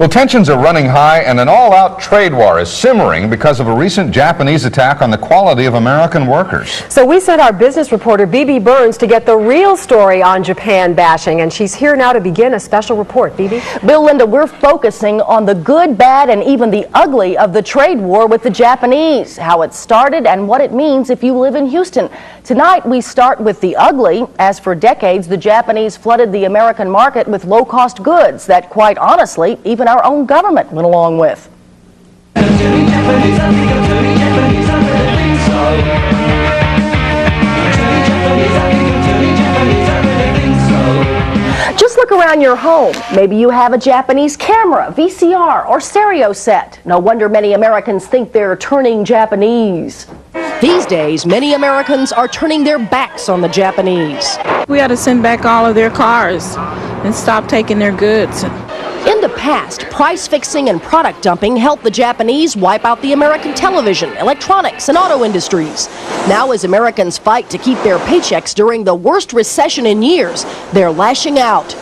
Well, tensions are running high and an all-out trade war is simmering because of a recent Japanese attack on the quality of American workers. So we sent our business reporter, Bebe Burns, to get the real story on Japan bashing, and she's here now to begin a special report. Bebe? Bill, Linda, we're focusing on the good, bad, and even the ugly of the trade war with the Japanese, how it started and what it means if you live in Houston. Tonight, we start with the ugly, as for decades, the Japanese flooded the American market with low-cost goods that, quite honestly, even our own government went along with. Just look around your home. Maybe you have a Japanese camera, VCR, or stereo set. No wonder many Americans think they're turning Japanese. These days, many Americans are turning their backs on the Japanese. We ought to send back all of their cars and stop taking their goods. In the past, price fixing and product dumping helped the Japanese wipe out the American television, electronics, and auto industries. Now, as Americans fight to keep their paychecks during the worst recession in years, they're lashing out.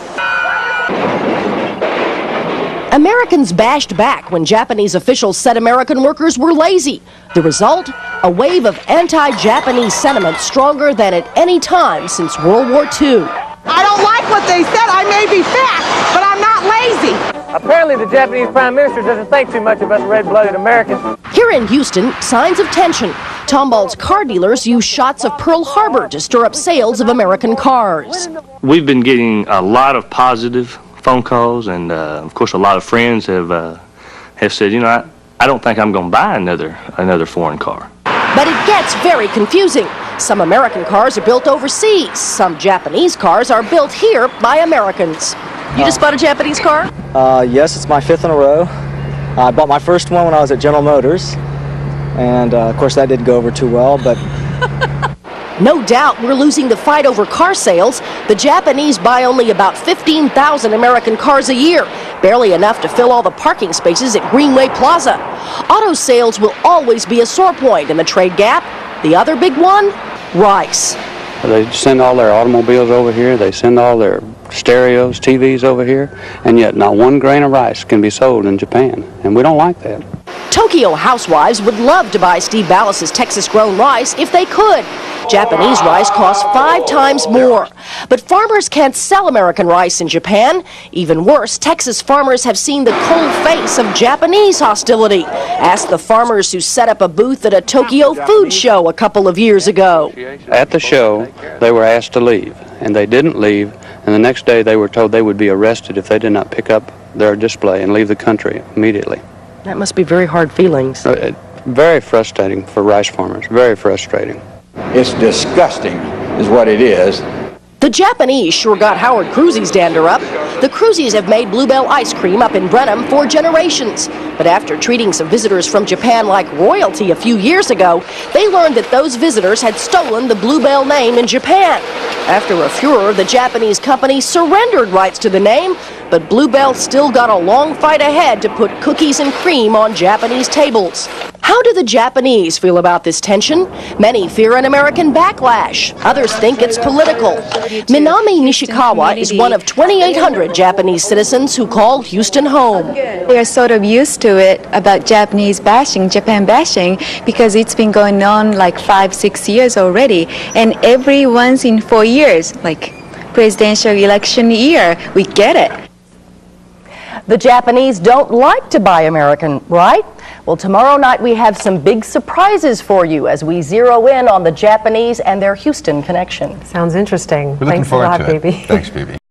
Americans bashed back when Japanese officials said American workers were lazy. The result? A wave of anti-Japanese sentiment stronger than at any time since World War II. I don't like what they said. I may be fat, but I'm not lazy. Apparently the Japanese Prime Minister doesn't think too much of us red-blooded Americans. Here in Houston, signs of tension. Tomball's car dealers use shots of Pearl Harbor to stir up sales of American cars. We've been getting a lot of positive phone calls, and of course a lot of friends have said, you know, I don't think I'm going to buy another foreign car. But it gets very confusing. Some American cars are built overseas. Some Japanese cars are built here by Americans. You just bought a Japanese car? Yes, it's my 5th in a row. I bought my first one when I was at General Motors, and of course that didn't go over too well, but... No doubt we're losing the fight over car sales. The Japanese buy only about 15,000 American cars a year, barely enough to fill all the parking spaces at Greenway Plaza. Auto sales will always be a sore point in the trade gap. The other big one? Rice. They send all their automobiles over here, they send all their stereos, TVs over here, and yet not one grain of rice can be sold in Japan, and we don't like that. Tokyo housewives would love to buy Steve Ballas' Texas-grown rice if they could. Japanese rice costs 5 times more. But farmers can't sell American rice in Japan. Even worse, Texas farmers have seen the cold face of Japanese hostility. Ask the farmers who set up a booth at a Tokyo food show a couple of years ago. At the show, they were asked to leave, and they didn't leave, and the next day they were told they would be arrested if they did not pick up their display and leave the country immediately. That must be very hard feelings. Very frustrating for rice farmers, very frustrating. It's disgusting is what it is. The Japanese sure got Howard Cruzy's dander up. The Cruzys have made Bluebell ice cream up in Brenham for generations. But after treating some visitors from Japan like royalty a few years ago, they learned that those visitors had stolen the Bluebell name in Japan. After a furor, the Japanese company surrendered rights to the name, but Bluebell still got a long fight ahead to put cookies and cream on Japanese tables. How do the Japanese feel about this tension? Many fear an American backlash. Others think it's political. Minami Nishikawa is one of 2,800 Japanese citizens who call Houston home. We are sort of used to it about Japanese bashing, Japan bashing, because it's been going on like 5-6 years already. And every once in 4 years, like presidential election year, we get it. The Japanese don't like to buy American, right? Well, tomorrow night we have some big surprises for you as we zero in on the Japanese and their Houston connection. Sounds interesting. We're looking Thanks a lot, forward to it. Bebe. Thanks, Bebe.